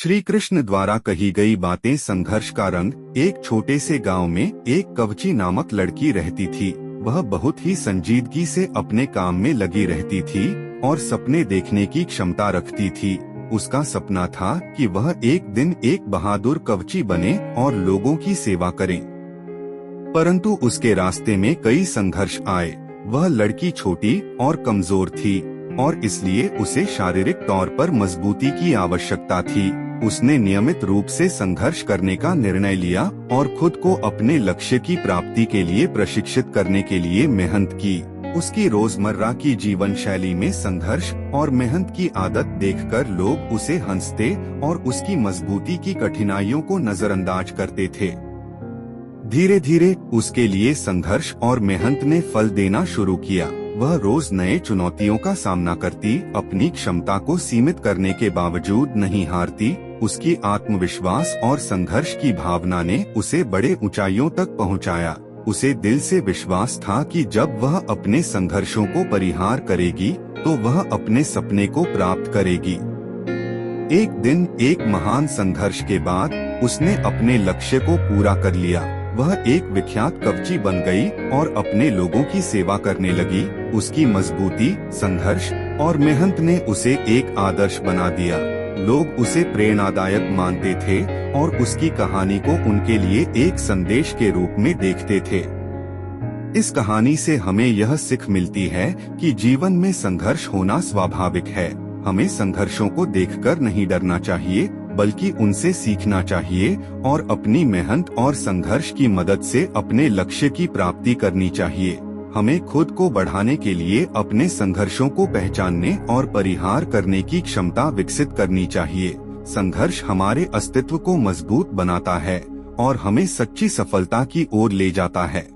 श्री कृष्ण द्वारा कही गई बातें। संघर्ष का रंग। एक छोटे से गांव में एक कवची नामक लड़की रहती थी। वह बहुत ही संजीदगी से अपने काम में लगी रहती थी और सपने देखने की क्षमता रखती थी। उसका सपना था कि वह एक दिन एक बहादुर कवची बने और लोगों की सेवा करे। परंतु उसके रास्ते में कई संघर्ष आए। वह लड़की छोटी और कमजोर थी और इसलिए उसे शारीरिक तौर पर मजबूती की आवश्यकता थी। उसने नियमित रूप से संघर्ष करने का निर्णय लिया और खुद को अपने लक्ष्य की प्राप्ति के लिए प्रशिक्षित करने के लिए मेहनत की। उसकी रोजमर्रा की जीवन शैली में संघर्ष और मेहनत की आदत देखकर लोग उसे हंसते और उसकी मजबूती की कठिनाइयों को नजरअंदाज करते थे। धीरे धीरे उसके लिए संघर्ष और मेहनत ने फल देना शुरू किया। वह रोज नए चुनौतियों का सामना करती, अपनी क्षमता को सीमित करने के बावजूद नहीं हारती। उसकी आत्मविश्वास और संघर्ष की भावना ने उसे बड़े ऊंचाइयों तक पहुंचाया। उसे दिल से विश्वास था कि जब वह अपने संघर्षों को परिहार करेगी तो वह अपने सपने को प्राप्त करेगी। एक दिन एक महान संघर्ष के बाद उसने अपने लक्ष्य को पूरा कर लिया। वह एक विख्यात कवची बन गई और अपने लोगों की सेवा करने लगी। उसकी मजबूती, संघर्ष और मेहनत ने उसे एक आदर्श बना दिया। लोग उसे प्रेरणादायक मानते थे और उसकी कहानी को उनके लिए एक संदेश के रूप में देखते थे। इस कहानी से हमें यह सीख मिलती है कि जीवन में संघर्ष होना स्वाभाविक है। हमें संघर्षों को देखकर नहीं डरना चाहिए, बल्कि उनसे सीखना चाहिए और अपनी मेहनत और संघर्ष की मदद से अपने लक्ष्य की प्राप्ति करनी चाहिए। हमें खुद को बढ़ाने के लिए अपने संघर्षों को पहचानने और परिहार करने की क्षमता विकसित करनी चाहिए। संघर्ष हमारे अस्तित्व को मजबूत बनाता है और हमें सच्ची सफलता की ओर ले जाता है।